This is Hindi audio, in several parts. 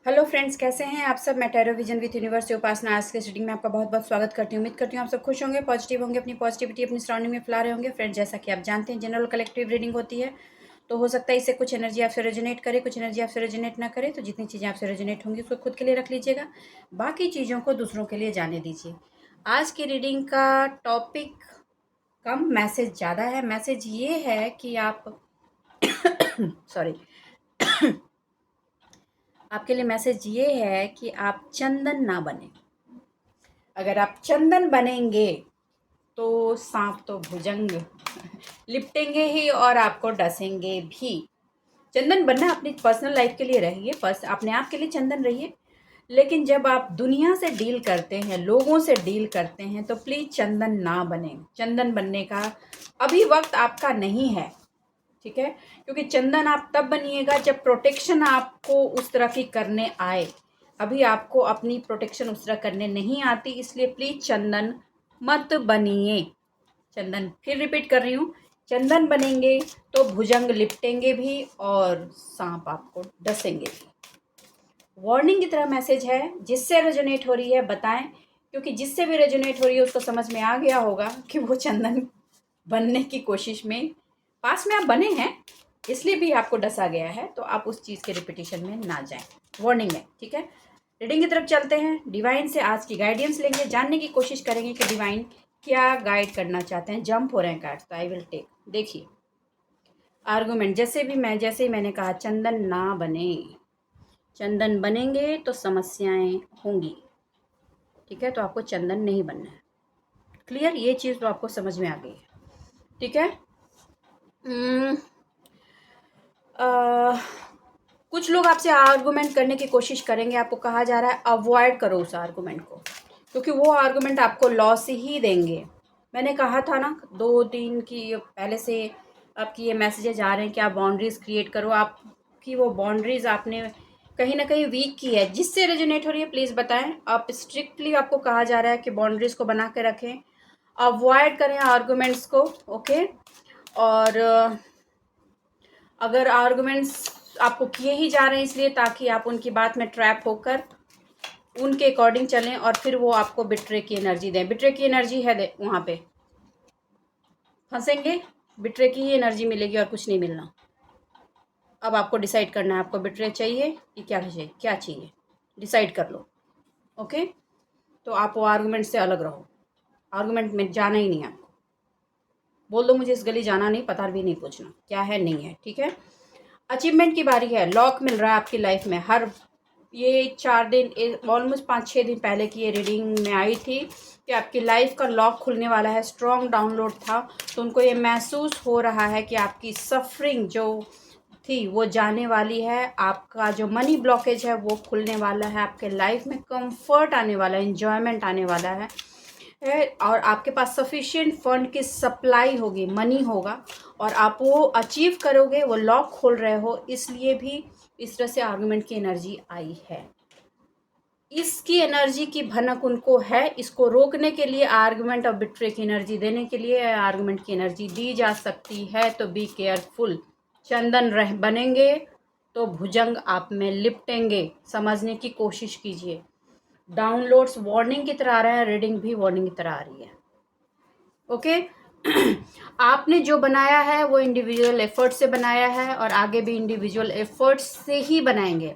हेलो फ्रेंड्स, कैसे हैं आप सब। मैं टैरो विजन विथ यूनिवर्स से उपासना आज के रीडिंग में आपका बहुत बहुत स्वागत करती हूँ। उम्मीद करती हूँ आप सब खुश होंगे, पॉजिटिव होंगे, अपनी पॉजिटिविटी अपनी सराउंडिंग में फैला रहे होंगे। फ्रेंड्स, जैसा कि आप जानते हैं जनरल कलेक्टिव रीडिंग होती है, तो हो सकता है इससे कुछ एनर्जी आपसे रेजोनेट करे, कुछ एनर्जी आपसे रेजोनेट ना करे। तो जितनी चीज़ें आपसे रेजोनेट होंगी उसको खुद के लिए रख लीजिएगा, बाकी चीज़ों को दूसरों के लिए जाने दीजिए। आज की रीडिंग का टॉपिक कम, मैसेज ज़्यादा है। मैसेज ये है कि आप सॉरी आपके लिए मैसेज ये है कि आप चंदन ना बने। अगर आप चंदन बनेंगे तो सांप तो भुजंग लिपटेंगे ही और आपको डसेंगे भी। चंदन बनना अपनी पर्सनल लाइफ के लिए रहिए, अपने आप के लिए चंदन रहिए। लेकिन जब आप दुनिया से डील करते हैं, लोगों से डील करते हैं, तो प्लीज चंदन ना बने। चंदन बनने का अभी वक्त आपका नहीं है, ठीक है। क्योंकि चंदन आप तब बनिएगा जब प्रोटेक्शन आपको उस तरह की करने आए। अभी आपको अपनी प्रोटेक्शन उस तरह करने नहीं आती, इसलिए प्लीज चंदन मत बनिए। चंदन, फिर रिपीट कर रही हूँ, चंदन बनेंगे तो भुजंग लिपटेंगे भी और सांप आपको डसेंगे भी। वार्निंग की तरह मैसेज है। जिससे रेजोनेट हो रही है बताएं, क्योंकि जिससे भी रेजोनेट हो रही है उसको समझ में आ गया होगा कि वो चंदन बनने की कोशिश में पास में आप बने हैं, इसलिए भी आपको डसा गया है। तो आप उस चीज़ के रिपीटिशन में ना जाएं, वार्निंग है, ठीक है। रीडिंग की तरफ चलते हैं। डिवाइन से आज की गाइडेंस लेंगे, जानने की कोशिश करेंगे कि डिवाइन क्या गाइड करना चाहते हैं। जंप हो रहे हैं कार्ड्स, तो आई विल टेक। देखिए, आर्गुमेंट जैसे ही मैंने कहा चंदन ना बने। चंदन बनेंगे तो समस्याएं होंगी, ठीक है। तो आपको चंदन नहीं बनना है। क्लियर, ये चीज़ तो आपको समझ में आ गई है, ठीक है। हम्म, अ, कुछ लोग आपसे आर्गुमेंट करने की कोशिश करेंगे। आपको कहा जा रहा है अवॉइड करो उस आर्गुमेंट को, क्योंकि वो आर्गुमेंट आपको लॉस ही देंगे। मैंने कहा था ना 2 दिन की पहले से आपकी ये मैसेजेज आ रहे हैं कि आप बाउंड्रीज क्रिएट करो। आपकी वो बाउंड्रीज आपने कहीं ना कहीं वीक की है। जिससे रेजोनेट हो रही है प्लीज़ बताएं। आप स्ट्रिक्टली, आपको कहा जा रहा है कि बाउंड्रीज को बना के रखें, अवॉइड करें आर्गुमेंट्स को, ओके। और अगर आर्गुमेंट्स आपको किए ही जा रहे हैं इसलिए ताकि आप उनकी बात में ट्रैप होकर उनके अकॉर्डिंग चलें और फिर वो आपको बिट्रे की एनर्जी दें। बिट्रे की एनर्जी है वहाँ पे फंसेंगे, बिट्रे की ही एनर्जी मिलेगी और कुछ नहीं मिलना। अब आपको डिसाइड करना है, आपको बिट्रे चाहिए कि क्या चाहिए, डिसाइड कर लो, ओके। तो आप वो आर्गुमेंट से अलग रहो, आर्गुमेंट में जाना ही नहीं है आपको। बोल दो मुझे इस गली जाना नहीं, पता भी नहीं पूछना क्या है नहीं है, ठीक है। अचीवमेंट की बारी है। लॉक मिल रहा है आपकी लाइफ में। हर ये 4 दिन, ऑलमोस्ट 5-6 दिन पहले की ये रीडिंग में आई थी कि आपकी लाइफ का लॉक खुलने वाला है। स्ट्रॉन्ग डाउनलोड था, तो उनको ये महसूस हो रहा है कि आपकी सफरिंग जो थी वो जाने वाली है। आपका जो मनी ब्लॉकेज है वो खुलने वाला है। आपके लाइफ में कंफर्ट आने वाला है, एंजॉयमेंट आने वाला है और आपके पास सफिशिएंट फंड की सप्लाई होगी, मनी होगा और आप वो अचीव करोगे। वो लॉक खोल रहे हो, इसलिए भी इस तरह से आर्गुमेंट की एनर्जी आई है। इसकी एनर्जी की भनक उनको है। इसको रोकने के लिए आर्गुमेंट और बिट्रे की एनर्जी देने के लिए आर्गुमेंट की एनर्जी दी जा सकती है। तो बी केयरफुल। चंदन बनेंगे तो भुजंग आप में लिपटेंगे, समझने की कोशिश कीजिए। डाउनलोड्स वार्निंग की तरह आ रहे हैं, रीडिंग भी वार्निंग की तरह आ रही है, ओके। आपने जो बनाया है वो इंडिविजुअल एफर्ट से बनाया है और आगे भी इंडिविजुअल एफर्ट से ही बनाएंगे।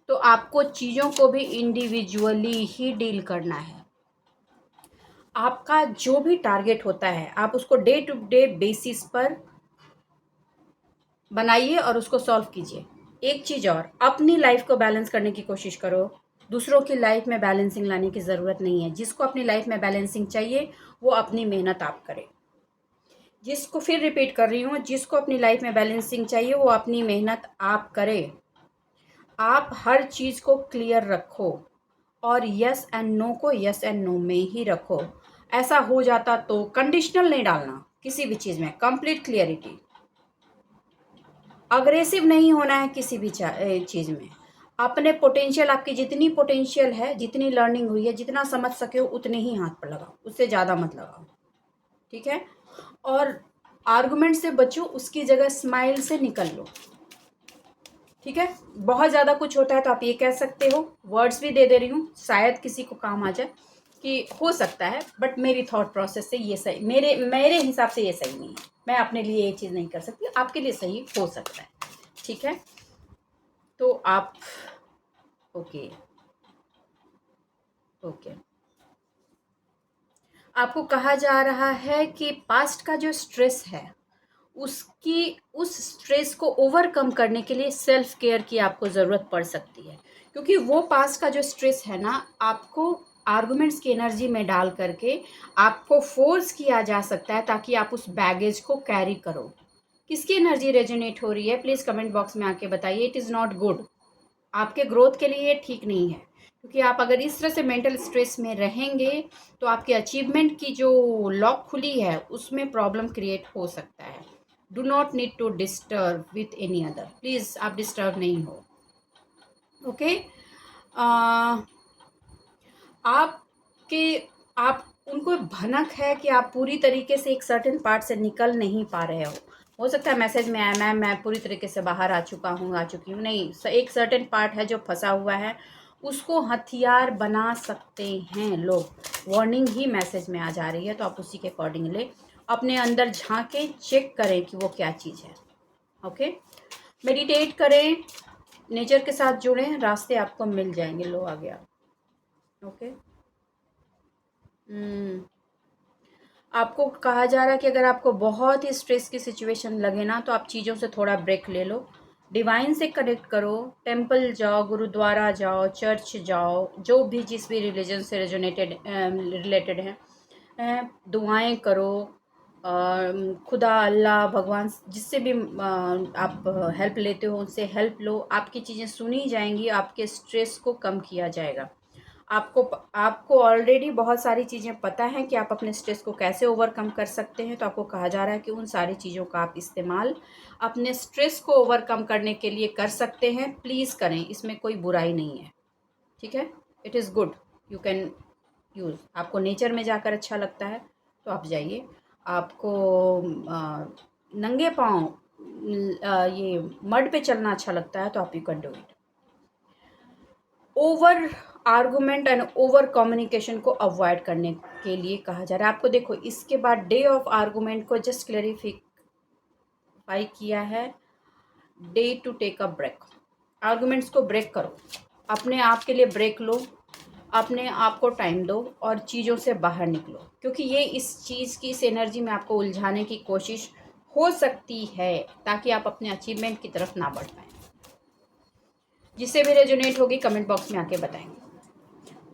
तो आपको चीज़ों को भी इंडिविजुअली ही डील करना है। आपका जो भी टारगेट होता है आप उसको डे टू डे बेसिस पर बनाइए और उसको सॉल्व कीजिए। एक चीज़ और, अपनी लाइफ को बैलेंस करने की कोशिश करो। दूसरों की लाइफ में बैलेंसिंग लाने की ज़रूरत नहीं है। जिसको अपनी लाइफ में बैलेंसिंग चाहिए वो अपनी मेहनत आप करें। जिसको, फिर रिपीट कर रही हूँ, जिसको अपनी लाइफ में बैलेंसिंग चाहिए वो अपनी मेहनत आप करें। आप हर चीज़ को क्लियर रखो और यस एंड नो को यस एंड नो में ही रखो। ऐसा हो जाता तो कंडीशनल नहीं डालना किसी भी चीज़ में, कंप्लीट क्लियरिटी। अग्रेसिव नहीं होना है किसी भी चीज़ में। अपने पोटेंशियल, आपकी जितनी पोटेंशियल है, जितनी लर्निंग हुई है, जितना समझ सके हो उतने ही हाथ पर लगाओ, उससे ज़्यादा मत लगाओ, ठीक है। और आर्गुमेंट से बचो, उसकी जगह स्माइल से निकल लो। ठीक है, बहुत ज़्यादा कुछ होता है तो आप ये कह सकते हो, वर्ड्स भी दे रही हूँ, शायद किसी को काम आ जाए कि हो सकता है, बट मेरी थॉट प्रोसेस से ये सही, मेरे मेरे हिसाब से ये सही नहीं है, मैं अपने लिए ये चीज़ नहीं कर सकती, आपके लिए सही हो सकता है। ठीक है, तो आप ओके ओके, आपको कहा जा रहा है कि पास्ट का जो स्ट्रेस है उसकी उस स्ट्रेस को ओवरकम करने के लिए सेल्फ केयर की आपको ज़रूरत पड़ सकती है, क्योंकि वो पास्ट का जो स्ट्रेस है ना, आपको आर्गुमेंट्स की एनर्जी में डाल करके आपको फोर्स किया जा सकता है ताकि आप उस बैगेज को कैरी करो। किसकी एनर्जी रेजोनेट हो रही है प्लीज़ कमेंट बॉक्स में आके बताइए। इट इज़ नॉट गुड, आपके ग्रोथ के लिए ठीक नहीं है, क्योंकि आप अगर इस तरह से मेंटल स्ट्रेस में रहेंगे तो आपके अचीवमेंट की जो लॉक खुली है उसमें प्रॉब्लम क्रिएट हो सकता है। Do not need to disturb with any other, please आप डिस्टर्ब नहीं हो। ओके, आपके आप उनको भनक है कि आप पूरी तरीके से एक सर्टेन पार्ट से निकल नहीं पा रहे हो सकता है मैसेज में आया मैम मैं पूरी तरीके से बाहर आ चुकी हूँ, नहीं, एक सर्टेन पार्ट है जो फंसा हुआ है, उसको हथियार बना सकते हैं लोग। वार्निंग ही मैसेज में आ जा रही है, तो आप उसी के अकॉर्डिंगली अपने अंदर झांके, चेक करें कि वो क्या चीज़ है। ओके, मेडिटेट करें, नेचर के साथ जुड़ें, रास्ते आपको मिल जाएंगे। लो आ गया। ओके, आपको कहा जा रहा है कि अगर आपको बहुत ही स्ट्रेस की सिचुएशन लगे ना, तो आप चीज़ों से थोड़ा ब्रेक ले लो, डिवाइन से कनेक्ट करो, टेंपल जाओ, गुरुद्वारा जाओ, चर्च जाओ, जो भी जिस भी रिलीजन से रिलेटेड है, दुआएं करो, खुदा, अल्लाह, भगवान, जिससे भी आप हेल्प लेते हो उनसे हेल्प लो, आपकी चीज़ें सुनी जाएंगी, आपके स्ट्रेस को कम किया जाएगा। आपको आपको ऑलरेडी बहुत सारी चीज़ें पता हैं कि आप अपने स्ट्रेस को कैसे ओवरकम कर सकते हैं, तो आपको कहा जा रहा है कि उन सारी चीज़ों का आप इस्तेमाल अपने स्ट्रेस को ओवरकम करने के लिए कर सकते हैं। प्लीज़ करें, इसमें कोई बुराई नहीं है। ठीक है, it is good, you can use. आपको नेचर में जाकर अच्छा लगता है तो आप जाइए, आपको नंगे पाँव ये मड पे चलना अच्छा लगता है तो आप you can do it. Over argument and over communication को अवॉइड करने के लिए कहा जा रहा है। आपको देखो, इसके बाद डे ऑफ आर्गूमेंट को जस्ट क्लेरिफाई किया है, day to take a break. Arguments को ब्रेक करो, अपने आप के लिए ब्रेक लो, अपने आप को टाइम दो और चीज़ों से बाहर निकलो, क्योंकि ये इस चीज़ की, इस एनर्जी में आपको उलझाने की कोशिश हो सकती है ताकि आप अपने अचीवमेंट की तरफ ना बढ़ पाएँ। जिससे भी रेजोनेट होगी कमेंट बॉक्स में आके बताएंगे।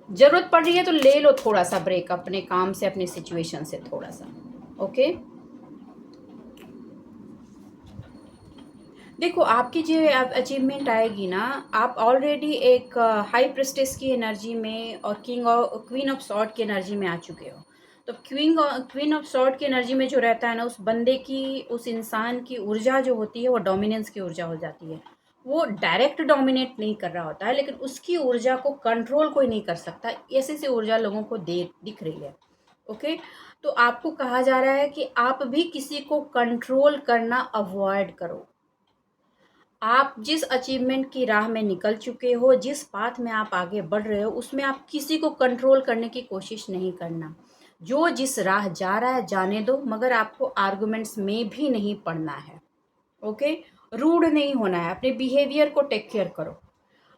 ज़रूरत पड़ रही है तो ले लो थोड़ा सा ब्रेक, अपने काम से, अपनी सिचुएशन से थोड़ा सा। ओके, देखो आपकी जो अचीवमेंट आएगी ना, आप ऑलरेडी एक हाई प्रेस्टेस की एनर्जी में और क्वीन ऑफ सॉर्ड की एनर्जी में आ चुके हो। तो क्वीन ऑफ सॉर्ड की एनर्जी में जो रहता है ना, उस बंदे की, उस इंसान की ऊर्जा जो होती है वो डोमिनेंस की ऊर्जा हो जाती है। वो डायरेक्ट डोमिनेट नहीं कर रहा होता है, लेकिन उसकी ऊर्जा को कंट्रोल कोई नहीं कर सकता, ऐसी सी ऊर्जा लोगों को दिख रही है। ओके, तो आपको कहा जा रहा है कि आप भी किसी को कंट्रोल करना अवॉइड करो। आप जिस अचीवमेंट की राह में निकल चुके हो, जिस पाथ में आप आगे बढ़ रहे हो, उसमें आप किसी को कंट्रोल करने की कोशिश नहीं करना। जो जिस राह जा रहा है जाने दो, मगर आपको आर्गुमेंट्स में भी नहीं पड़ना है। ओके, रूड नहीं होना है, अपने बिहेवियर को टेक केयर करो।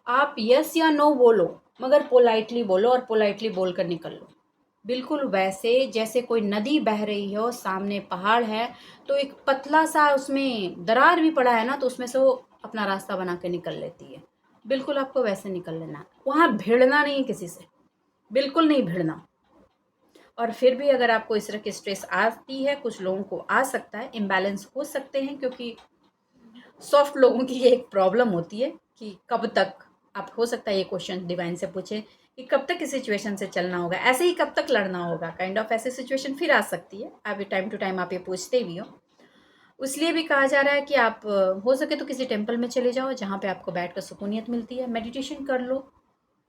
आप यस या नो बोलो, मगर पोलाइटली बोलो और पोलाइटली बोल कर निकल लो। बिल्कुल वैसे जैसे कोई नदी बह रही हो, सामने पहाड़ है, तो एक पतला सा उसमें दरार भी पड़ा है ना, तो उसमें से वो अपना रास्ता बना के निकल लेती है। बिल्कुल आपको वैसे निकल लेना, वहाँ भिड़ना नहीं किसी से, बिल्कुल नहीं भिड़ना। और फिर भी अगर आपको इस तरह की स्ट्रेस आती है, कुछ लोगों को आ सकता है, इम्बैलेंस हो सकते हैं, क्योंकि सॉफ्ट लोगों की ये एक प्रॉब्लम होती है कि कब तक, आप हो सकता है ये क्वेश्चन डिवाइन से पूछे कि कब तक इस सिचुएशन से चलना होगा, ऐसे ही कब तक लड़ना होगा, काइंड ऑफ ऐसी सिचुएशन फिर आ सकती है। अभी टाइम टू टाइम आप ये पूछते भी हो, इसलिए भी कहा जा रहा है कि आप हो सके तो किसी टेम्पल में चले जाओ जहाँ पे आपको बैठ कर सुकूनियत मिलती है, मेडिटेशन कर लो,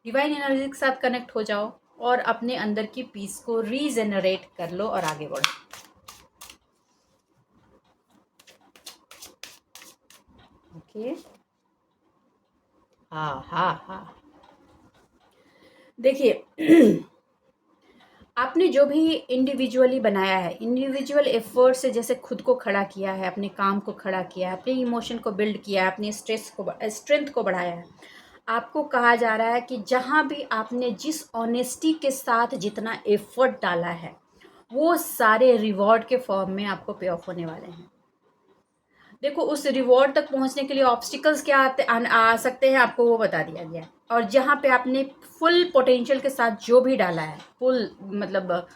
डिवाइन एनर्जी के साथ कनेक्ट हो जाओ और अपने अंदर की पीस को रीजेनरेट कर लो और आगे बढ़ो। ओके, हाँ हाँ हाँ। देखिए आपने जो भी इंडिविजुअली बनाया है, इंडिविजुअल एफर्ट से जैसे खुद को खड़ा किया है, अपने काम को खड़ा किया है, अपने इमोशन को बिल्ड किया है, अपनी स्ट्रेंथ को बढ़ाया है, आपको कहा जा रहा है कि जहाँ भी आपने जिस ऑनेस्टी के साथ जितना एफर्ट डाला है, वो सारे रिवॉर्ड के फॉर्म में आपको पे ऑफ होने वाले हैं। देखो उस रिवॉर्ड तक पहुंचने के लिए ऑब्स्टिकल्स क्या आ सकते हैं, आपको वो बता दिया गया है। और जहाँ पे आपने फुल पोटेंशियल के साथ जो भी डाला है, फुल मतलब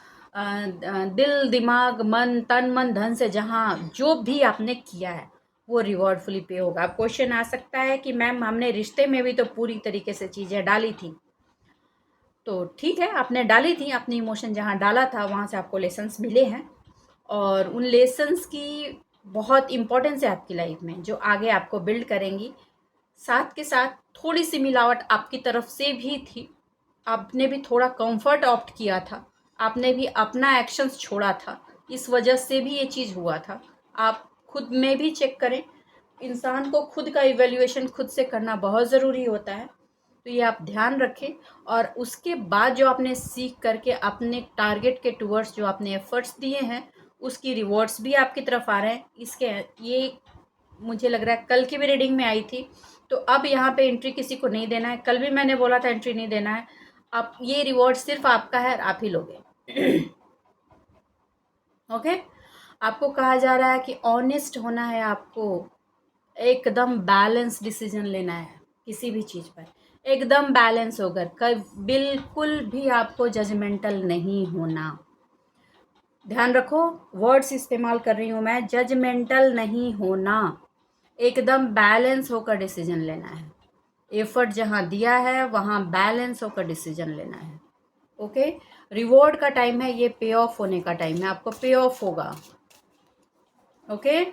दिल दिमाग मन तन मन धन से जहाँ जो भी आपने किया है वो रिवॉर्ड फुली पे होगा। अब क्वेश्चन आ सकता है कि मैम हमने रिश्ते में भी तो पूरी तरीके से चीज़ें डाली थी, तो ठीक है आपने डाली थी, अपनी इमोशन जहाँ डाला था वहाँ से आपको लेसन्स मिले हैं, और उन लेसन्स की बहुत इम्पोर्टेंस है आपकी लाइफ में, जो आगे आपको बिल्ड करेंगी। साथ के साथ थोड़ी सी मिलावट आपकी तरफ से भी थी, आपने भी थोड़ा कंफर्ट ऑप्ट किया था, आपने भी अपना एक्शंस छोड़ा था, इस वजह से भी ये चीज़ हुआ था। आप खुद में भी चेक करें, इंसान को खुद का इवैल्यूएशन खुद से करना बहुत ज़रूरी होता है, तो ये आप ध्यान रखें। और उसके बाद जो आपने सीख करके अपने टारगेट के टूवर्ड्स जो आपने एफर्ट्स दिए हैं, उसकी रिवॉर्ड्स भी आपकी तरफ आ रहे हैं। इसके ये मुझे लग रहा है कल की भी रीडिंग में आई थी, तो अब यहाँ पे एंट्री किसी को नहीं देना है। कल भी मैंने बोला था एंट्री नहीं देना है, अब ये रिवॉर्ड सिर्फ आपका है, आप ही लोगे। ओके, आपको कहा जा रहा है कि ऑनेस्ट होना है, आपको एकदम बैलेंस डिसीजन लेना है किसी भी चीज़ पर, एकदम बैलेंस होकर, बिल्कुल भी आपको जजमेंटल नहीं होना। ध्यान रखो, वर्ड्स इस्तेमाल कर रही हूँ मैं, जजमेंटल नहीं होना, एकदम बैलेंस होकर डिसीजन लेना है। एफर्ट जहाँ दिया है वहाँ बैलेंस होकर डिसीजन लेना है। ओके, रिवॉर्ड का टाइम है, ये पे ऑफ होने का टाइम है, आपको पे ऑफ होगा। ओके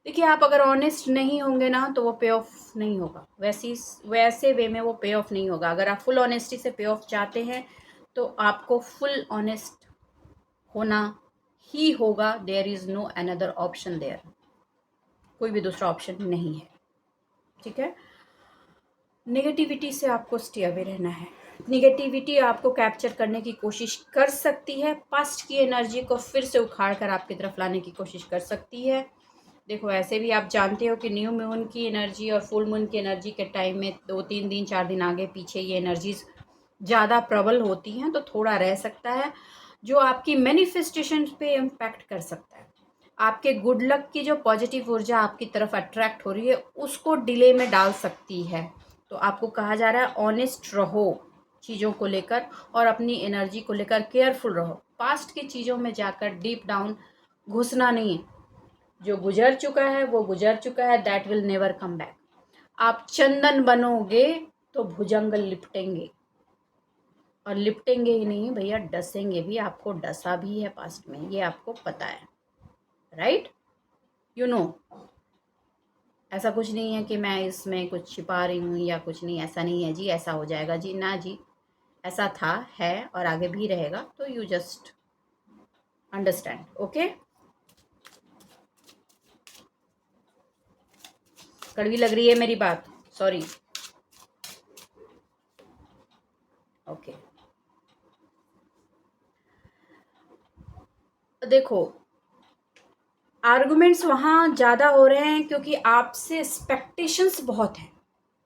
देखिए आप अगर ऑनेस्ट नहीं होंगे ना तो वो पे ऑफ नहीं होगा, वैसे वे में वो पे ऑफ नहीं होगा। अगर आप फुल ऑनेस्टी से पे ऑफ चाहते हैं तो आपको फुल ऑनेस्ट होना ही होगा। There is no another option there, कोई भी दूसरा ऑप्शन नहीं है। ठीक है, नेगेटिविटी से आपको स्टे अवे रहना है। नेगेटिविटी आपको कैप्चर करने की कोशिश कर सकती है, पास्ट की एनर्जी को फिर से उखाड़ कर आपकी तरफ लाने की कोशिश कर सकती है। देखो ऐसे भी आप जानते हो कि न्यू मून की एनर्जी और फुल मून की एनर्जी के टाइम में 2-3 दिन 4 दिन आगे पीछे ये एनर्जीज ज़्यादा प्रबल होती हैं, तो थोड़ा रह सकता है जो आपकी मैनिफेस्टेशन पे इम्पैक्ट कर सकता है। आपके गुड लक की जो पॉजिटिव ऊर्जा आपकी तरफ अट्रैक्ट हो रही है उसको डिले में डाल सकती है। तो आपको कहा जा रहा है ऑनेस्ट रहो चीज़ों को लेकर, और अपनी एनर्जी को लेकर केयरफुल रहो। पास्ट की चीज़ों में जाकर डीप डाउन घुसना नहीं है, जो गुजर चुका है वो गुजर चुका है, that will never come back. आप चंदन बनोगे तो भुजंग लिपटेंगे, और लिपटेंगे ही नहीं भैया, डसेंगे भी, आपको डसा भी है पास्ट में, ये आपको पता है, राइट? यू नो, ऐसा कुछ नहीं है कि मैं इसमें कुछ छिपा रही हूँ या कुछ नहीं, ऐसा नहीं है जी, ऐसा हो जाएगा जी, ना जी, ऐसा था, है और आगे भी रहेगा। तो यू जस्ट अंडरस्टैंड। ओके, कड़वी लग रही है मेरी बात, सॉरी। ओके, देखो आर्गुमेंट्स वहाँ ज़्यादा हो रहे हैं क्योंकि आपसे एक्सपेक्टेशंस बहुत हैं,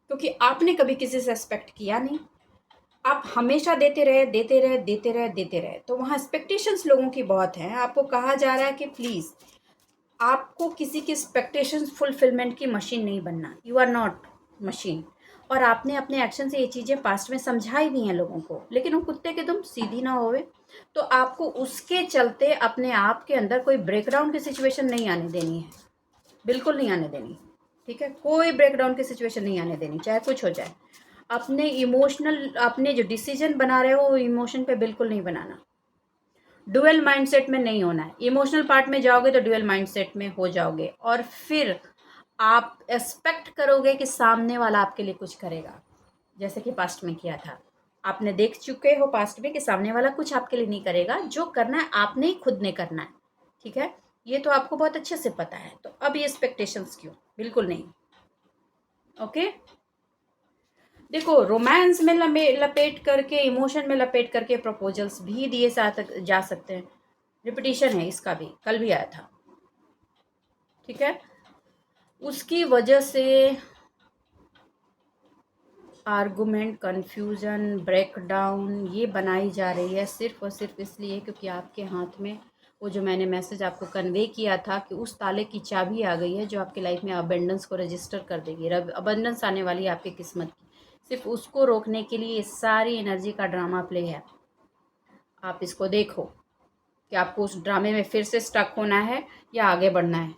क्योंकि आपने कभी किसी से एक्सपेक्ट किया नहीं, आप हमेशा देते रहे देते रहे देते रहे देते रहे, तो वहाँ एक्सपेक्टेशंस लोगों की बहुत हैं। आपको कहा जा रहा है कि प्लीज़ आपको किसी की एक्सपेक्टेशंस फुलफिलमेंट की मशीन नहीं बनना, यू आर नॉट मशीन। और आपने अपने एक्शन से ये चीज़ें पास्ट में समझाई भी हैं लोगों को, लेकिन वो कुत्ते के तुम सीधी ना होवे, तो आपको उसके चलते अपने आप के अंदर कोई ब्रेकडाउन की सिचुएशन नहीं आने देनी है, बिल्कुल नहीं आने देनी। ठीक है, कोई ब्रेकडाउन की सिचुएशन नहीं आने देनी, चाहे कुछ हो जाए। अपने इमोशनल अपने जो डिसीजन बना रहे हो वो इमोशन पे बिल्कुल नहीं बनाना, डुअल माइंडसेट में नहीं होना है। इमोशनल पार्ट में जाओगे तो डुअल माइंडसेट में हो जाओगे, और फिर आप एक्सपेक्ट करोगे कि सामने वाला आपके लिए कुछ करेगा, जैसे कि पास्ट में किया था। आपने देख चुके हो पास्ट में कि सामने वाला कुछ आपके लिए नहीं करेगा, जो करना है आपने ही खुद ने करना है, ठीक है। ये तो आपको बहुत अच्छे से पता है, तो अब ये एक्सपेक्टेशंस क्यों, बिल्कुल नहीं। ओके, देखो रोमांस में लपेट करके, इमोशन में लपेट करके प्रपोजल्स भी दिए जा सकते हैं। रिपीटिशन है इसका भी, कल भी आया था, ठीक है। उसकी वजह से आर्गुमेंट, कन्फ्यूज़न, ब्रेकडाउन ये बनाई जा रही है सिर्फ़ और सिर्फ इसलिए क्योंकि आपके हाथ में वो जो मैंने मैसेज आपको कन्वे किया था कि उस ताले की चाबी आ गई है जो आपकी लाइफ में अबंडेंस को रजिस्टर कर देगी, अबंडेंस आने वाली है आपकी किस्मत की। सिर्फ उसको रोकने के लिए ये सारी एनर्जी का ड्रामा प्ले है। आप इसको देखो कि आपको उस ड्रामे में फिर से स्टक होना है या आगे बढ़ना है।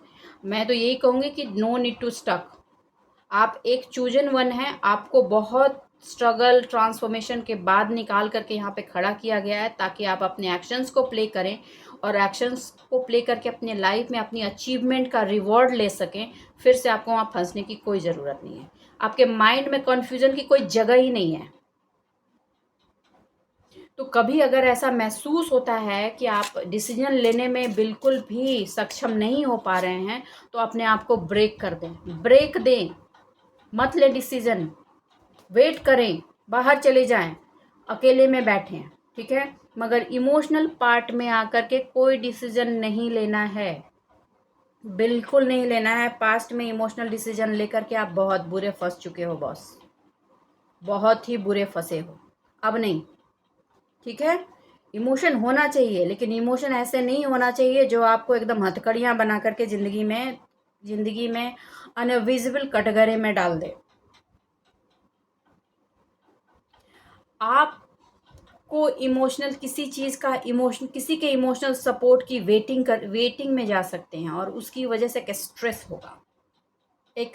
मैं तो यही कहूँगी कि नो नीड टू स्टक। आप एक चूजन वन हैं, आपको बहुत स्ट्रगल ट्रांसफॉर्मेशन के बाद निकाल करके यहाँ पे खड़ा किया गया है ताकि आप अपने एक्शंस को प्ले करें और एक्शंस को प्ले करके अपने लाइफ में अपनी अचीवमेंट का रिवॉर्ड ले सकें। फिर से आपको वहाँ फंसने की कोई ज़रूरत नहीं है। आपके माइंड में कन्फ्यूजन की कोई जगह ही नहीं है। तो कभी अगर ऐसा महसूस होता है कि आप डिसीजन लेने में बिल्कुल भी सक्षम नहीं हो पा रहे हैं, तो अपने आप को ब्रेक कर दें, ब्रेक दें, मत ले डिसीजन, वेट करें, बाहर चले जाएं, अकेले में बैठें, ठीक है। मगर इमोशनल पार्ट में आकर के कोई डिसीजन नहीं लेना है, बिल्कुल नहीं लेना है। पास्ट में इमोशनल डिसीजन लेकर के आप बहुत बुरे फंस चुके हो बॉस, बहुत ही बुरे फंसे हो, अब नहीं, ठीक है। इमोशन होना चाहिए, लेकिन इमोशन ऐसे नहीं होना चाहिए जो आपको एकदम हथकड़ियाँ बना करके ज़िंदगी में अनविजिबल कटघरे में डाल दे। आपको इमोशनल किसी चीज़ का इमोशन, किसी के इमोशनल सपोर्ट की वेटिंग में जा सकते हैं और उसकी वजह से एक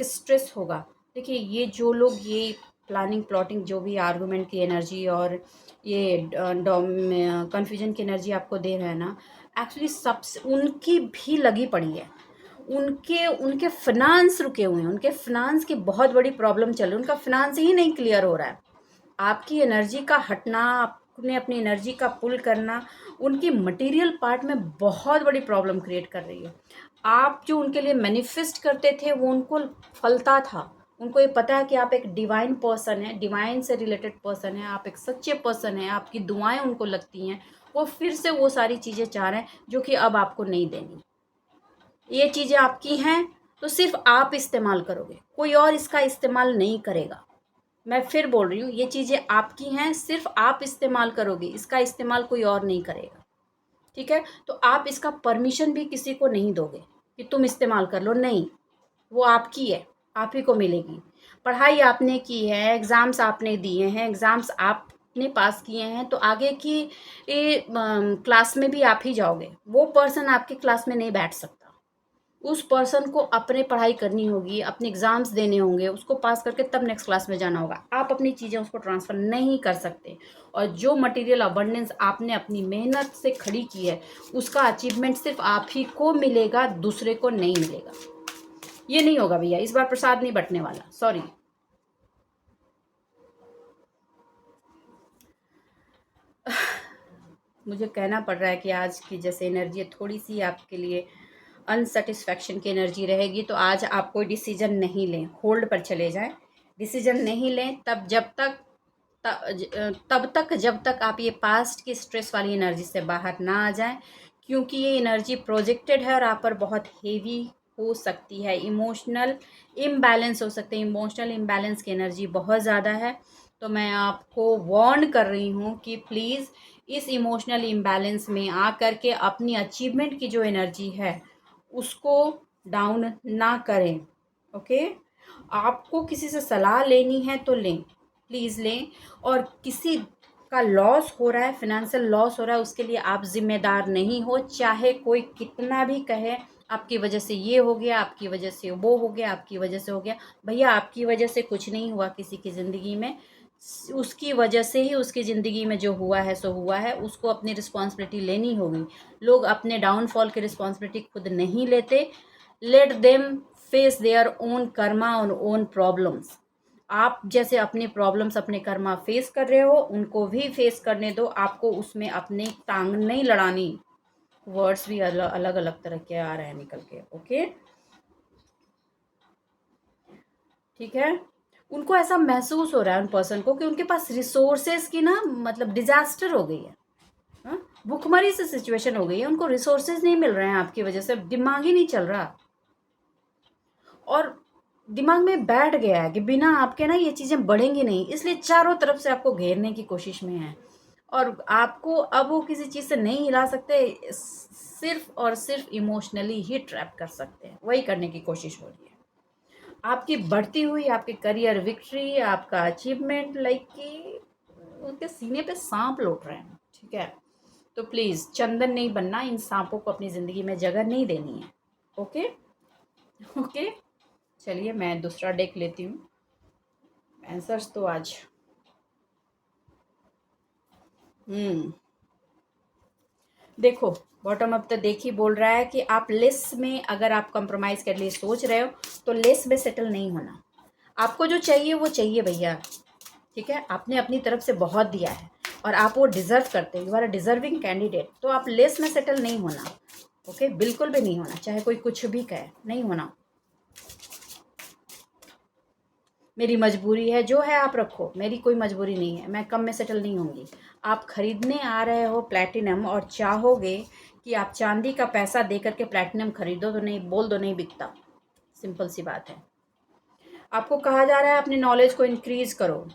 स्ट्रेस होगा। देखिए ये जो लोग ये प्लानिंग प्लॉटिंग जो भी आर्गुमेंट की एनर्जी और ये कन्फ्यूजन की एनर्जी आपको दे रहे हैं ना, एक्चुअली सबसे उनकी भी लगी पड़ी है। उनके उनके फिनांस रुके हुए हैं, उनके फिनांस की बहुत बड़ी प्रॉब्लम चल रही है, उनका फिनांस ही नहीं क्लियर हो रहा है। आपकी एनर्जी का हटना, आपने अपनी एनर्जी का पुल करना उनकी मटेरियल पार्ट में बहुत बड़ी प्रॉब्लम क्रिएट कर रही है। आप जो उनके लिए मैनिफेस्ट करते थे वो उनको फलता था। उनको ये पता है कि आप एक डिवाइन पर्सन हैं, डिवाइन से रिलेटेड पर्सन हैं, आप एक सच्चे पर्सन हैं, आपकी दुआएं उनको लगती हैं। वो फिर से वो सारी चीज़ें चाह रहे हैं जो कि अब आपको नहीं देनी। ये चीज़ें आपकी हैं तो सिर्फ आप इस्तेमाल करोगे, कोई और इसका इस्तेमाल नहीं करेगा। मैं फिर बोल रही हूँ, ये चीज़ें आपकी हैं, सिर्फ आप इस्तेमाल करोगे, इसका इस्तेमाल कोई और नहीं करेगा, ठीक है। तो आप इसका परमिशन भी किसी को नहीं दोगे कि तुम इस्तेमाल कर लो, नहीं, वो आपकी है, आप ही को मिलेगी। पढ़ाई आपने की है, एग्ज़ाम्स आपने दिए हैं, एग्ज़ाम्स आपने पास किए हैं, तो आगे की क्लास में भी आप ही जाओगे। वो पर्सन आपकी क्लास में नहीं बैठ सकता। उस पर्सन को अपने पढ़ाई करनी होगी, अपने एग्ज़ाम्स देने होंगे, उसको पास करके तब नेक्स्ट क्लास में जाना होगा। आप अपनी चीज़ें उसको ट्रांसफ़र नहीं कर सकते। और जो मटेरियल अबंडेंस आपने अपनी मेहनत से खड़ी की है उसका अचीवमेंट सिर्फ आप ही को मिलेगा, दूसरे को नहीं मिलेगा। ये नहीं होगा भैया, इस बार प्रसाद नहीं बंटने वाला, सॉरी। मुझे कहना पड़ रहा है कि आज की जैसे एनर्जी थोड़ी सी आपके लिए अनसेटिस्फैक्शन की एनर्जी रहेगी, तो आज आप कोई डिसीजन नहीं लें, होल्ड पर चले जाएं, डिसीजन नहीं लें तब तक जब तक आप ये पास्ट की स्ट्रेस वाली एनर्जी से बाहर ना आ जाएं, क्योंकि ये एनर्जी प्रोजेक्टेड है और आप पर बहुत हेवी हो सकती है। इमोशनल इम्बैलेंस हो सकते हैं, इमोशनल इम्बैलेंस की एनर्जी बहुत ज़्यादा है। तो मैं आपको वार्न कर रही हूँ कि प्लीज़ इस इमोशनल इम्बैलेंस में आकर के अपनी अचीवमेंट की जो एनर्जी है उसको डाउन ना करें, ओके। आपको किसी से सलाह लेनी है तो लें, प्लीज़ लें। और किसी का लॉस हो रहा है, फिनेंशियल लॉस हो रहा है, उसके लिए आप ज़िम्मेदार नहीं हो, चाहे कोई कितना भी कहे आपकी वजह से ये हो गया, आपकी वजह से वो हो गया, आपकी वजह से हो गया। भैया आपकी वजह से कुछ नहीं हुआ किसी की ज़िंदगी में, उसकी वजह से ही उसकी ज़िंदगी में जो हुआ है सो हुआ है, उसको अपनी रिस्पॉन्सिबिलिटी लेनी होगी। लोग अपने डाउनफॉल की रिस्पॉन्सिबिलिटी खुद नहीं लेते। Let them face their own Karma और ओन प्रॉब्लम्स। आप जैसे अपनी प्रॉब्लम्स, अपने कर्मा फेस कर रहे हो, उनको भी फेस करने दो। आपको उसमें अपनी टांग नहीं लड़ानी। वर्ड्स भी अलग अलग तरह के आ रहे हैं निकल के। ओके, ठीक है। उनको ऐसा महसूस हो रहा है उन पर्सन को कि उनके पास रिसोर्सेज की ना मतलब डिजास्टर हो गई है। हाँ? भुखमरी से सिचुएशन हो गई है, उनको रिसोर्सेज नहीं मिल रहे हैं आपकी वजह से, दिमाग ही नहीं चल रहा। और दिमाग में बैठ गया है कि बिना आपके ना ये चीज़ें बढ़ेंगी नहीं, इसलिए चारों तरफ से आपको घेरने की कोशिश में है। और आपको अब वो किसी चीज़ से नहीं हिला सकते, सिर्फ और सिर्फ इमोशनली ही ट्रैप कर सकते हैं। वही करने की कोशिश हो रही है। आपकी बढ़ती हुई, आपके करियर विक्ट्री, आपका अचीवमेंट, लाइक कि उनके सीने पे सांप लौट रहे हैं। ठीक है, तो प्लीज़ चंदन नहीं बनना, इन सांपों को अपनी ज़िंदगी में जगह नहीं देनी है। ओके ओके, चलिए मैं दूसरा डेक लेती हूँ। आंसर्स तो आज देखो, बॉटम अप तो देख ही बोल रहा है कि आप लेस में, अगर आप कंप्रोमाइज़ के लिए सोच रहे हो तो लेस में सेटल नहीं होना। आपको जो चाहिए वो चाहिए भैया। ठीक है, आपने अपनी तरफ से बहुत दिया है और आप वो डिज़र्व करते हो, you are a deserving candidate. तो आप लेस में सेटल नहीं होना। ओके, बिल्कुल भी नहीं होना, चाहे कोई कुछ भी कहे, नहीं होना। मेरी मजबूरी है, जो है आप रखो, मेरी कोई मजबूरी नहीं है, मैं कम में सेटल नहीं होंगी। आप खरीदने आ रहे हो प्लैटिनम और चाहोगे कि आप चांदी का पैसा दे करके प्लैटिनम खरीदो, तो नहीं, बोल दो नहीं बिकता। सिंपल सी बात है। आपको कहा जा रहा है अपनी नॉलेज को इंक्रीज करो।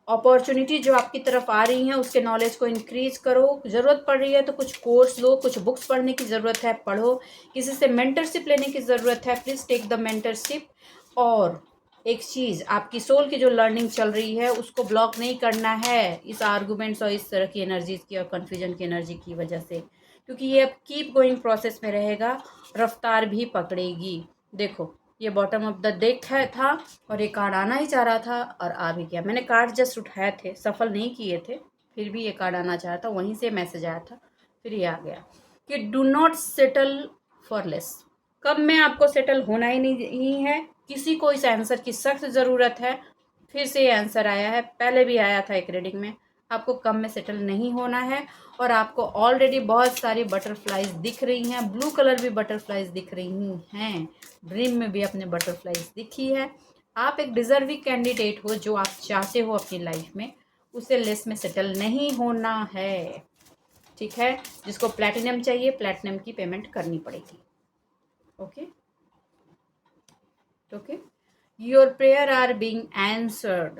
अपॉर्चुनिटी जो आपकी तरफ आ रही हैं उसके नॉलेज को इंक्रीज करो। ज़रूरत पड़ रही है तो कुछ कोर्स लो, कुछ बुक्स पढ़ने की ज़रूरत है पढ़ो, किसी से मेंटरशिप लेने की ज़रूरत है, प्लीज़ टेक द मेंटरशिप। और एक चीज़, आपकी सोल की जो लर्निंग चल रही है उसको ब्लॉक नहीं करना है इस आर्गूमेंट्स और इस तरह की एनर्जीज की और कन्फ्यूजन की एनर्जी की वजह से, क्योंकि ये अब कीप गोइंग प्रोसेस में रहेगा, रफ्तार भी पकड़ेगी। देखो, ये बॉटम ऑफ द डेक है था और ये कार्ड आना ही चाह रहा था और आ भी गया। मैंने कार्ड जस्ट उठाए थे, सफल नहीं किए थे, फिर भी ये कार्ड आना चाह रहा था, वहीं से मैसेज आया था, फिर ये आ गया कि do not settle for less. कब में आपको सेटल होना ही नहीं है। किसी को इस आंसर की सख्त ज़रूरत है। फिर से ये आंसर आया है, पहले भी आया था एक रीडिंग में। आपको कम में सेटल नहीं होना है और आपको ऑलरेडी बहुत सारी बटरफ्लाइज दिख रही हैं, ब्लू कलर भी बटरफ्लाइज दिख रही हैं, ड्रीम में भी अपने बटरफ्लाइज दिखी है। आप एक डिजर्विंग कैंडिडेट हो, जो आप चाहते हो अपनी लाइफ में, उसे लेस में सेटल नहीं होना है। ठीक है, जिसको प्लैटिनम चाहिए, प्लैटिनम की पेमेंट करनी पड़ेगी। Okay okay, your prayer are being answered.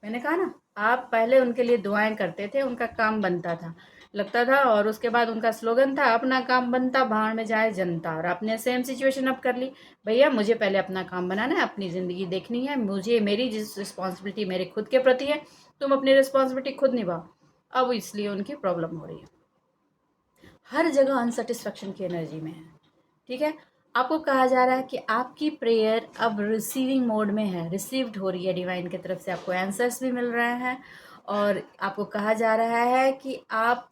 मैंने कहा ना, आप पहले उनके लिए दुआएं करते थे, उनका काम बनता था, लगता था, और उसके बाद उनका स्लोगन था अपना काम बनता भाड़ में जाए जनता। और आपने सेम सिचुएशन अब कर ली, भैया मुझे पहले अपना काम बनाना है, अपनी ज़िंदगी देखनी है, मुझे मेरी जिस रिस्पॉन्सिबिलिटी मेरे खुद के प्रति है, तुम अपनी रिस्पॉन्सिबिलिटी खुद निभाओ। अब इसलिए उनकी प्रॉब्लम हो रही है, हर जगह अनसेटिस्फेक्शन की एनर्जी में है। ठीक है, आपको कहा जा रहा है कि आपकी प्रेयर अब रिसीविंग मोड में है, रिसीव्ड हो रही है डिवाइन की तरफ से, आपको आंसर्स भी मिल रहे हैं। और आपको कहा जा रहा है कि आप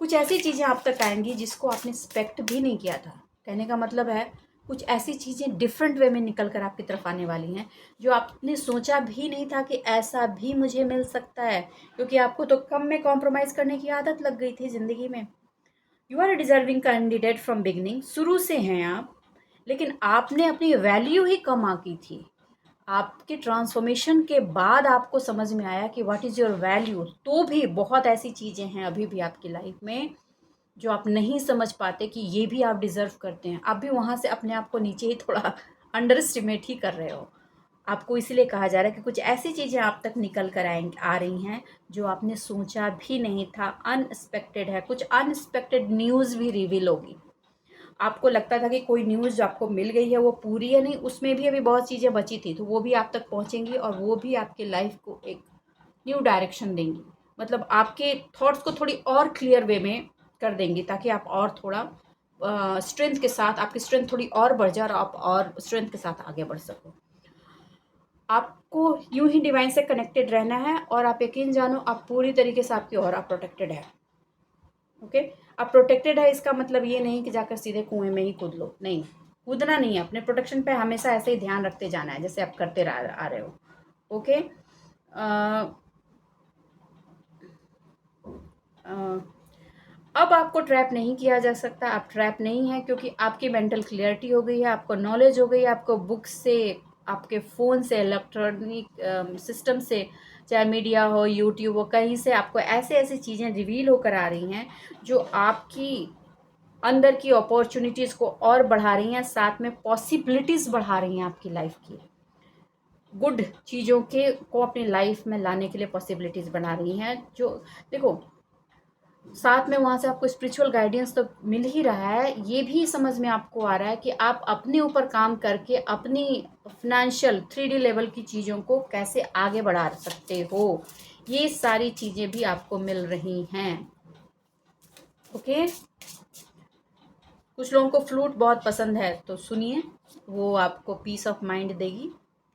कुछ ऐसी चीज़ें आप तक आएंगी जिसको आपने एक्सपेक्ट भी नहीं किया था। कहने का मतलब है, कुछ ऐसी चीज़ें डिफरेंट वे में निकल कर आपकी तरफ आने वाली हैं जो आपने सोचा भी नहीं था कि ऐसा भी मुझे मिल सकता है, क्योंकि आपको तो कम में कॉम्प्रोमाइज़ करने की आदत लग गई थी ज़िंदगी में। You are a deserving candidate from beginning, शुरू से हैं आप, लेकिन आपने अपनी वैल्यू ही कम आंकी थी। आपके ट्रांसफॉर्मेशन के बाद आपको समझ में आया कि व्हाट इज़ योर वैल्यू। तो भी बहुत ऐसी चीज़ें हैं अभी भी आपकी लाइफ में जो आप नहीं समझ पाते कि ये भी आप डिज़र्व करते हैं। आप भी वहाँ से अपने आप को नीचे ही थोड़ा अंडर एस्टिमेट ही कर रहे हो। आपको इसीलिए कहा जा रहा है कि कुछ ऐसी चीज़ें आप तक निकल कर आ रही हैं जो आपने सोचा भी नहीं था, अनएक्सपेक्टेड है। कुछ अनएक्सपेक्टेड न्यूज़ भी रिवील होगी। आपको लगता था कि कोई न्यूज़ जो आपको मिल गई है वो पूरी है, नहीं, उसमें भी अभी बहुत चीज़ें बची थी, तो वो भी आप तक पहुँचेंगी और वो भी आपके लाइफ को एक न्यू डायरेक्शन देंगी। मतलब आपके थॉट्स को थोड़ी और क्लियर वे में कर देंगी, ताकि आप और थोड़ा स्ट्रेंथ के साथ, आपकी स्ट्रेंथ थोड़ी और बढ़ जाए और आप और स्ट्रेंथ के साथ आगे बढ़ सको। आपको यूं ही डिवाइन से कनेक्टेड रहना है और आप यकीन जानो, आप पूरी तरीके से आपकी ऑरा प्रोटेक्टेड है। ओके, आप प्रोटेक्टेड है, इसका मतलब ये नहीं कि जाकर सीधे कुएं में ही कूद लो, नहीं। कूदना नहीं है, अपने प्रोटेक्शन पे हमेशा ऐसे ही ध्यान रखते जाना है जैसे आप करते आ रहे हो। ओके। अब आपको ट्रैप नहीं किया जा सकता, आप ट्रैप नहीं हैं क्योंकि आपकी मेंटल क्लियरिटी हो गई है, आपको नॉलेज हो गई है, आपको बुक से, आपके फ़ोन से, इलेक्ट्रॉनिक सिस्टम से, चाहे मीडिया हो, यूट्यूब हो, कहीं से आपको ऐसे ऐसी चीज़ें रिवील होकर आ रही हैं जो आपकी अंदर की अपॉर्चुनिटीज़ को और बढ़ा रही हैं, साथ में पॉसिबिलिटीज़ बढ़ा रही हैं आपकी लाइफ की, गुड चीज़ों के को अपनी लाइफ में लाने के लिए पॉसिबिलिटीज़ बना रही हैं। जो देखो, साथ में वहाँ से आपको स्पिरिचुअल गाइडेंस तो मिल ही रहा है, ये भी समझ में आपको आ रहा है कि आप अपने ऊपर काम करके अपनी फाइनेंशियल 3D लेवल की चीज़ों को कैसे आगे बढ़ा सकते हो, ये सारी चीज़ें भी आपको मिल रही हैं। ओके। कुछ लोगों को फ्लूट बहुत पसंद है तो सुनिए, वो आपको पीस ऑफ माइंड देगी।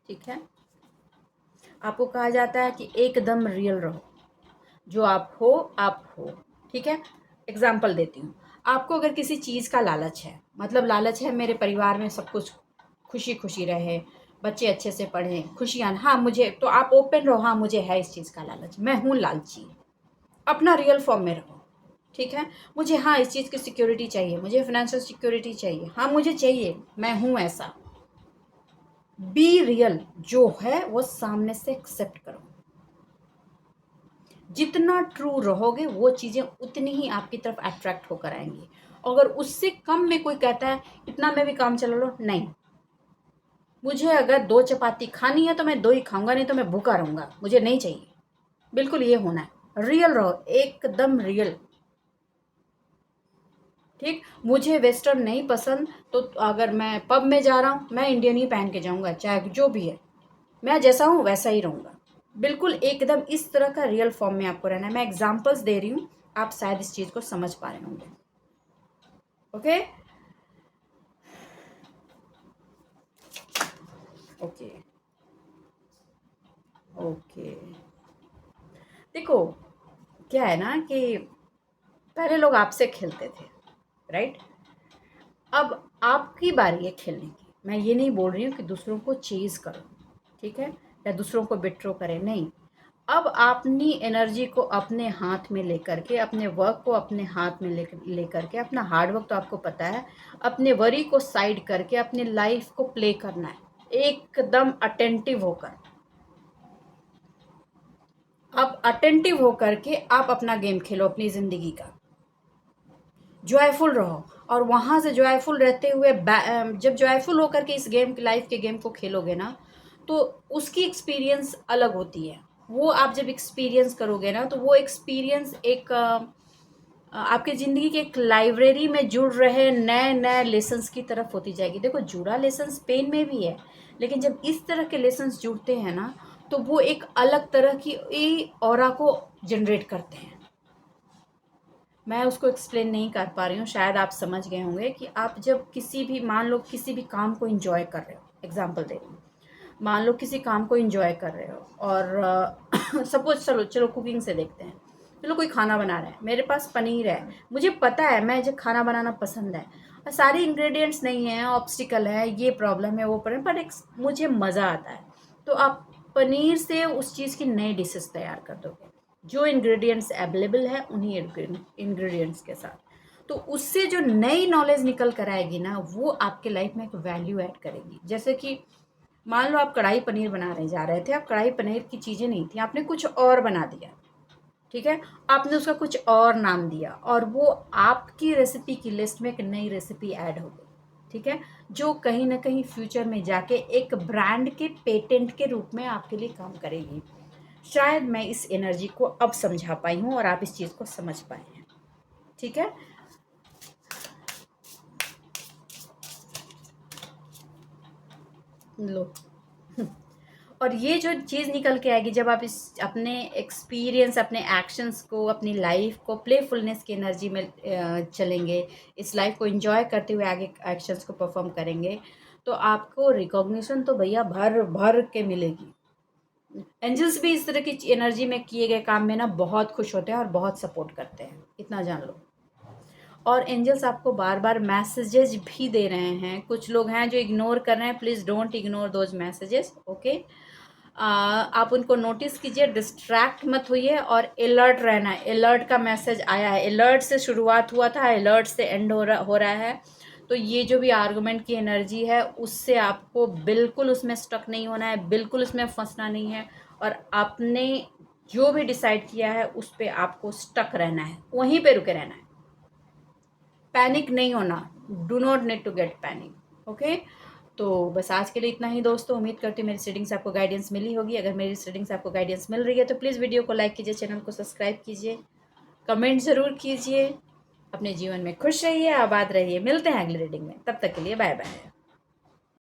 ठीक है। आपको कहा जाता है कि एकदम रियल रहो, जो आप हो आप हो। ठीक है। एग्जाम्पल देती हूँ। आपको अगर किसी चीज़ का लालच है, मतलब लालच है मेरे परिवार में सब कुछ खुशी खुशी रहे, बच्चे अच्छे से पढ़ें, खुशियाँ, हाँ मुझे, तो आप ओपन रहो, हाँ मुझे है इस चीज़ का लालच, मैं हूँ लालची, अपना रियल फॉर्म में रहो। ठीक है। मुझे हाँ इस चीज़ की सिक्योरिटी चाहिए, मुझे फाइनेंशियल सिक्योरिटी चाहिए, हाँ मुझे चाहिए, मैं हूँ ऐसा। बी रियल, जो है वो सामने से एक्सेप्ट करो। जितना ट्रू रहोगे वो चीज़ें उतनी ही आपकी तरफ अट्रैक्ट होकर आएंगी। अगर उससे कम में कोई कहता है इतना में भी काम चला लो, नहीं, मुझे अगर 2 चपाती खानी है तो मैं 2 ही खाऊंगा, नहीं तो मैं भूखा रहूंगा, मुझे नहीं चाहिए। बिल्कुल ये होना है, रियल रहो, एकदम रियल। ठीक। मुझे वेस्टर्न नहीं पसंद, तो अगर मैं पब में जा रहा हूँ मैं इंडियन ही पहन के जाऊंगा, चाहे जो भी है, मैं जैसा हूँ वैसा ही रहूंगा। बिल्कुल एकदम इस तरह का रियल फॉर्म में आपको रहना है। मैं एग्जांपल्स दे रही हूँ, आप शायद इस चीज़ को समझ पा रहे होंगे। ओके। ओके। ओके। देखो, क्या है ना कि पहले लोग आपसे खेलते थे, राइट। अब आपकी बारी है खेलने की। मैं ये नहीं बोल रही हूँ कि दूसरों को चेज करो, ठीक है, या दूसरों को बिट्रो करें, नहीं। अब अपनी एनर्जी को अपने हाथ में लेकर के, अपने वर्क को अपने हाथ में लेकर के, अपना हार्ड वर्क तो आपको पता है, अपने वरी को साइड करके अपनी लाइफ को प्ले करना है एकदम अटेंटिव होकर। अब अटेंटिव होकर के आप अपना गेम खेलो, अपनी ज़िंदगी का जॉयफुल रहो। और वहाँ से जॉयफुल रहते हुए जब जॉयफुल होकर के इस गेम, लाइफ के गेम को खेलोगे ना, तो उसकी एक्सपीरियंस अलग होती है। वो आप जब एक्सपीरियंस करोगे ना, तो वो एक्सपीरियंस एक आपकी ज़िंदगी की एक लाइब्रेरी में जुड़ रहे नए नए लेसन्स की तरफ होती जाएगी। देखो, जुड़ा लेसन्स पेन में भी है, लेकिन जब इस तरह के लेसन्स जुड़ते हैं ना, तो वो एक अलग तरह की ऑरा को जनरेट करते हैं। मैं उसको एक्सप्लेन नहीं कर पा रही हूँ, शायद आप समझ गए होंगे कि आप जब किसी भी, मान लो किसी भी काम को इंजॉय कर रहे हो, एग्जाम्पल दे रही हूँ, मान लो किसी काम को इंजॉय कर रहे हो और सपोज, चलो चलो कुकिंग से देखते हैं। चलो कोई खाना बना रहा है, मेरे पास पनीर है, मुझे पता है मैं जब खाना बनाना पसंद है, और सारे इंग्रेडिएंट्स नहीं हैं, ऑब्स्टिकल है, ये प्रॉब्लम है, वो प्रॉब्लम, पर एक मुझे मज़ा आता है, तो आप पनीर से उस चीज़ की नई डिशेस तैयार कर दोगे, जो इंग्रेडिएंट्स अवेलेबल है उन्हीं इंग्रेडिएंट्स के साथ। तो उससे जो नई नॉलेज निकल कर आएगी ना, वो आपके लाइफ में एक वैल्यू ऐड करेगी। जैसे कि मान लो आप कढ़ाई पनीर बनाने जा रहे थे, आप कढ़ाई पनीर की चीज़ें नहीं थी, आपने कुछ और बना दिया, ठीक है, आपने उसका कुछ और नाम दिया, और वो आपकी रेसिपी की लिस्ट में एक नई रेसिपी ऐड हो गई, ठीक है, जो कहीं ना कहीं फ्यूचर में जाके एक ब्रांड के पेटेंट के रूप में आपके लिए काम करेगी। शायद मैं इस एनर्जी को अब समझा पाई हूँ और आप इस चीज़ को समझ पाए हैं। ठीक है। लो। और ये जो चीज़ निकल के आएगी जब आप इस अपने एक्सपीरियंस, अपने एक्शंस को, अपनी लाइफ को प्लेफुलनेस की एनर्जी में चलेंगे, इस लाइफ को एंजॉय करते हुए आगे एक्शंस को परफॉर्म करेंगे, तो आपको रिकॉग्निशन तो भैया भर भर के मिलेगी। एंजल्स भी इस तरह की एनर्जी में किए गए काम में ना बहुत खुश होते हैं और बहुत सपोर्ट करते हैं, इतना जान लो। और एंजल्स आपको बार बार मैसेजेस भी दे रहे हैं। कुछ लोग हैं जो इग्नोर कर रहे हैं, please don't ignore those messages, okay. आप उनको नोटिस कीजिए, डिस्ट्रैक्ट मत होइए और अलर्ट रहना है। अलर्ट का मैसेज आया है, अलर्ट से शुरुआत हुआ था, अलर्ट से एंड हो रहा है। तो ये जो भी आर्गुमेंट की एनर्जी है उससे आपको बिल्कुल उसमें स्टक नहीं होना है, बिल्कुल उसमें फंसना नहीं है, और आपने जो भी डिसाइड किया है उस पर आपको स्टक रहना है, वहीं पे रुके रहना है, पैनिक नहीं होना। Do not need to get panic, okay. तो बस आज के लिए इतना ही दोस्तों। उम्मीद करती हूँ मेरी रीडिंग्स आपको गाइडेंस मिली होगी। अगर मेरी रीडिंग्स आपको गाइडेंस मिल रही है तो प्लीज़ वीडियो को लाइक कीजिए, चैनल को सब्सक्राइब कीजिए, कमेंट ज़रूर कीजिए। अपने जीवन में खुश रहिए, आबाद रहिए। मिलते हैं अगली रीडिंग में, तब तक के लिए बाय बाय।